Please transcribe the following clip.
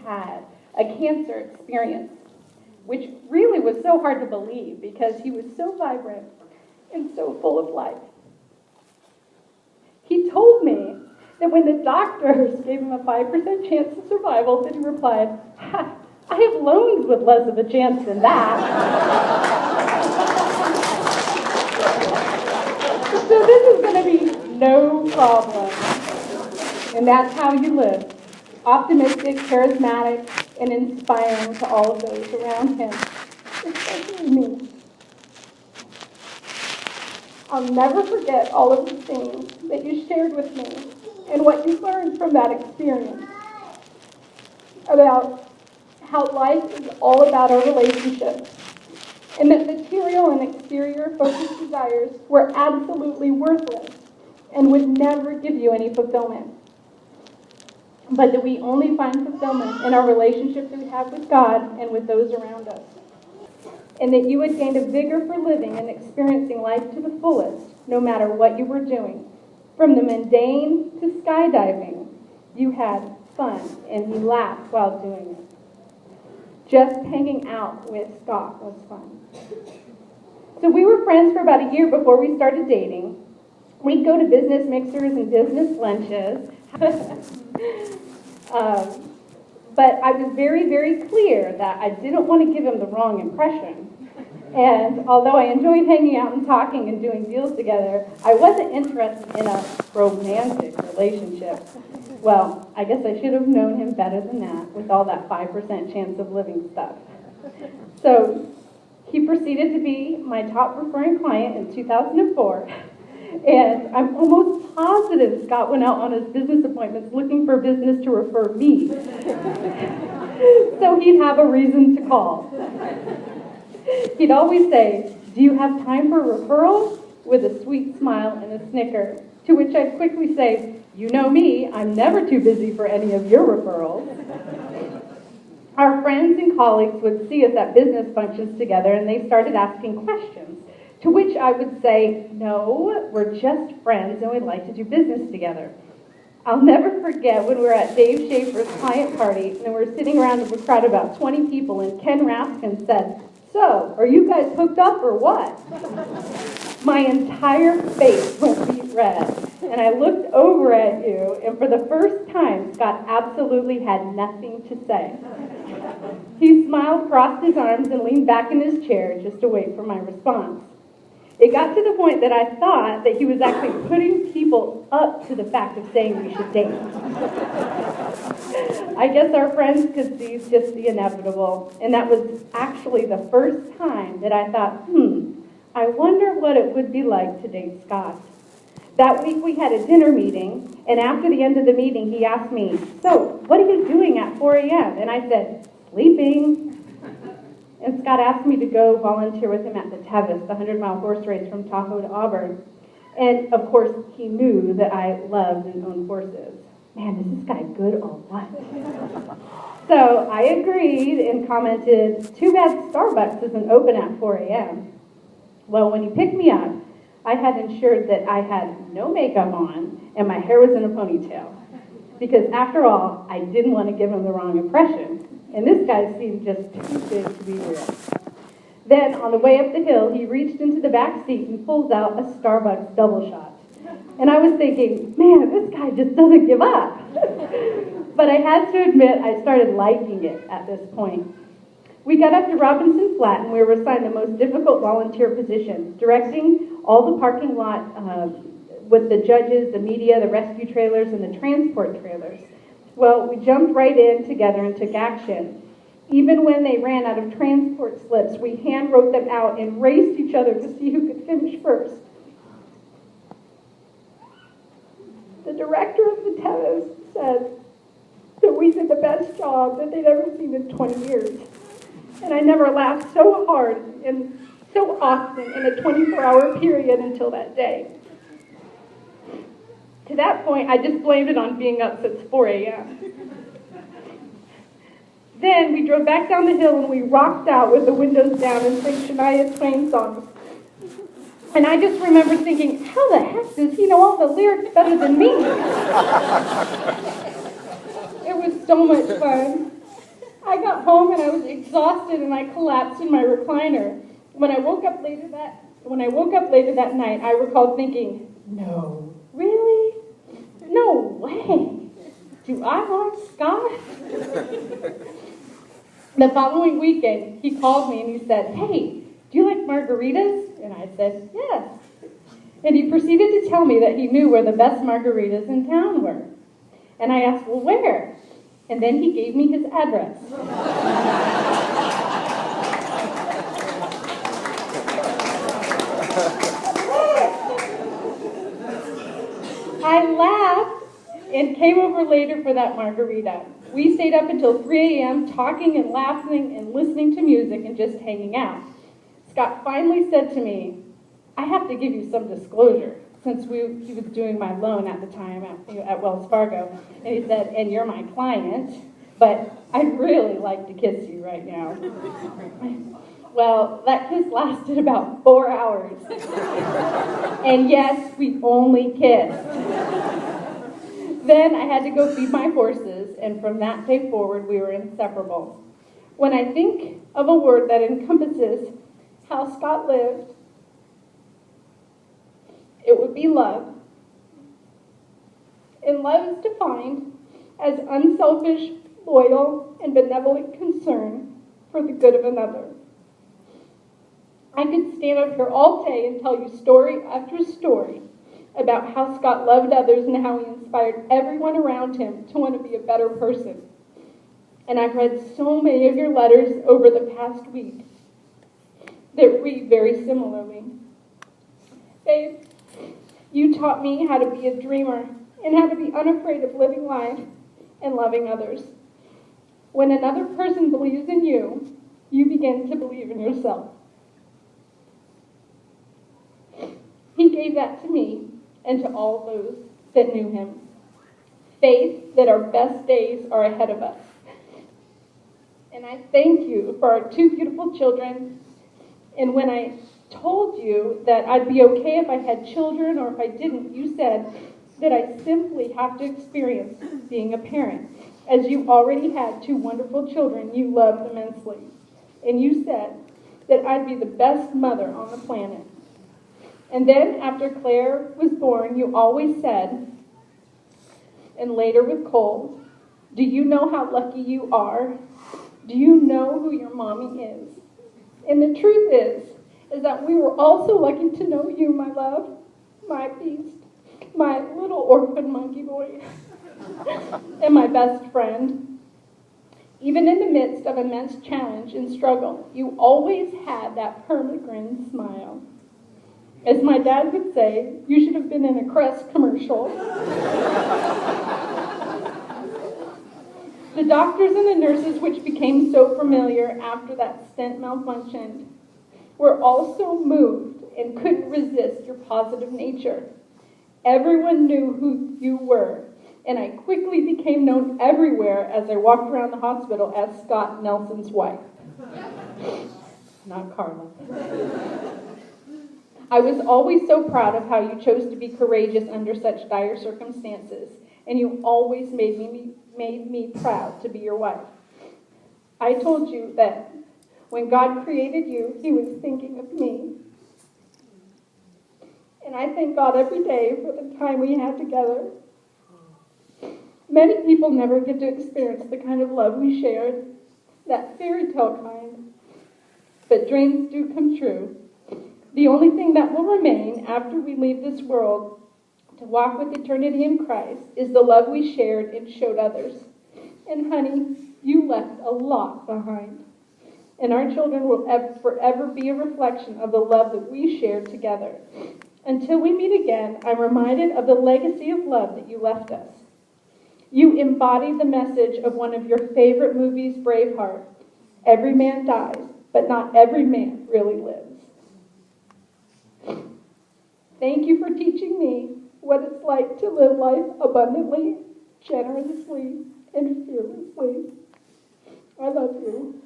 had a cancer experience, which really was so hard to believe because he was so vibrant and so full of life. He told me that when the doctors gave him a 5% chance of survival, that he replied, "Ha, I have loans with less of a chance than that." So this is going to be no problem. And that's how you live. Optimistic, charismatic, and inspiring to all of those around him, especially me. I'll never forget all of the things that you shared with me and what you learned from that experience about how life is all about our relationships, and that material and exterior focused desires were absolutely worthless and would never give you any fulfillment. But that we only find fulfillment in our relationship that we have with God and with those around us. And that you had gained a vigor for living and experiencing life to the fullest, no matter what you were doing. From the mundane to skydiving, you had fun and you laughed while doing it. Just hanging out with Scott was fun. So we were friends for about a year before we started dating. We'd go to business mixers and business lunches. But I was very, very clear that I didn't want to give him the wrong impression. And although I enjoyed hanging out and talking and doing deals together, I wasn't interested in a romantic relationship. Well, I guess I should have known him better than that with all that 5% chance of living stuff. So he proceeded to be my top referring client in 2004. And I'm almost positive Scott went out on his business appointments looking for business to refer me. So he'd have a reason to call. He'd always say, "Do you have time for a referral?" with a sweet smile and a snicker, to which I'd quickly say, "You know me, I'm never too busy for any of your referrals." Our friends and colleagues would see us at business functions together and they started asking questions. To which I would say, "No, we're just friends and we'd like to do business together." I'll never forget when we were at Dave Schaefer's client party and we were sitting around a crowd of about 20 people and Ken Raskin said, "So, are you guys hooked up or what?" My entire face went beet red and I looked over at you and for the first time Scott absolutely had nothing to say. He smiled, crossed his arms, and leaned back in his chair just to wait for my response. It got to the point that I thought that he was actually putting people up to the fact of saying we should date. I guess our friends could see just the inevitable, and that was actually the first time that I thought, I wonder what it would be like to date Scott. That week we had a dinner meeting, and after the end of the meeting he asked me, "So, what are you doing at 4 a.m.? And I said, "Sleeping." And Scott asked me to go volunteer with him at the Tevis, the 100-mile horse race from Tahoe to Auburn. And, of course, he knew that I loved and owned horses. Man, is this guy good or what? So I agreed and commented, "Too bad Starbucks isn't open at 4 a.m. Well, when he picked me up, I had ensured that I had no makeup on and my hair was in a ponytail. Because, after all, I didn't want to give him the wrong impression. And this guy seemed just too big to be real. Then, on the way up the hill, he reached into the back seat and pulls out a Starbucks double shot. And I was thinking, man, this guy just doesn't give up. But I had to admit, I started liking it at this point. We got up to Robinson Flat, and we were assigned the most difficult volunteer position, directing all the parking lot with the judges, the media, the rescue trailers, and the transport trailers. Well, we jumped right in together and took action. Even when they ran out of transport slips, we hand wrote them out and raced each other to see who could finish first. The director of the Tevis said that we did the best job that they'd ever seen in 20 years. And I never laughed so hard and so often in a 24-hour period until that day. To that point, I just blamed it on being up since 4 a.m. Then we drove back down the hill and we rocked out with the windows down and sang Shania Twain songs. And I just remember thinking, how the heck does he know all the lyrics better than me? It was so much fun. I got home and I was exhausted and I collapsed in my recliner. When I woke up later that night, I recalled thinking, no, really? No way. Do I like Scott? The following weekend, he called me and he said, hey, do you like margaritas? And I said, yes. And he proceeded to tell me that he knew where the best margaritas in town were. And I asked, well, where? And then he gave me his address. I laughed and came over later for that margarita. We stayed up until 3 a.m. talking and laughing and listening to music and just hanging out. Scott finally said to me, I have to give you some disclosure, since he was doing my loan at the time at Wells Fargo. And he said, and you're my client, but I'd really like to kiss you right now. Well, that kiss lasted about 4 hours. And yes, we only kissed. Then I had to go feed my horses, and from that day forward, we were inseparable. When I think of a word that encompasses how Scott lived, it would be love. And love is defined as unselfish, loyal, and benevolent concern for the good of another. I could stand up here all day and tell you story after story about how Scott loved others and how he inspired everyone around him to want to be a better person. And I've read so many of your letters over the past week that read very similarly. Babe, you taught me how to be a dreamer and how to be unafraid of living life and loving others. When another person believes in you, you begin to believe in yourself. He gave that to me and to all those that knew him. Faith that our best days are ahead of us. And I thank you for our 2 beautiful children. And when I told you that I'd be okay if I had children or if I didn't, you said that I simply have to experience being a parent, as you already had 2 wonderful children you loved immensely. And you said that I'd be the best mother on the planet. And then after Claire was born, you always said, and later with Cole, do you know how lucky you are? Do you know who your mommy is? And the truth is that we were all so lucky to know you, my love, my beast, my little orphan monkey boy, and my best friend. Even in the midst of immense challenge and struggle, you always had that permanent smile. As my dad would say, you should have been in a Crest commercial. The doctors and the nurses, which became so familiar after that stent malfunctioned, were also moved and couldn't resist your positive nature. Everyone knew who you were, and I quickly became known everywhere as I walked around the hospital as Scott Nelson's wife. Not Karla. I was always so proud of how you chose to be courageous under such dire circumstances, and you always made me proud to be your wife. I told you that when God created you, he was thinking of me. And I thank God every day for the time we had together. Many people never get to experience the kind of love we shared, that fairy tale kind. But dreams do come true. The only thing that will remain after we leave this world to walk with eternity in Christ is the love we shared and showed others. And honey, you left a lot behind. And our children will forever be a reflection of the love that we shared together. Until we meet again, I'm reminded of the legacy of love that you left us. You embodied the message of one of your favorite movies, Braveheart. Every man dies, but not every man really lives. Thank you for teaching me what it's like to live life abundantly, generously, and fearlessly. I love you.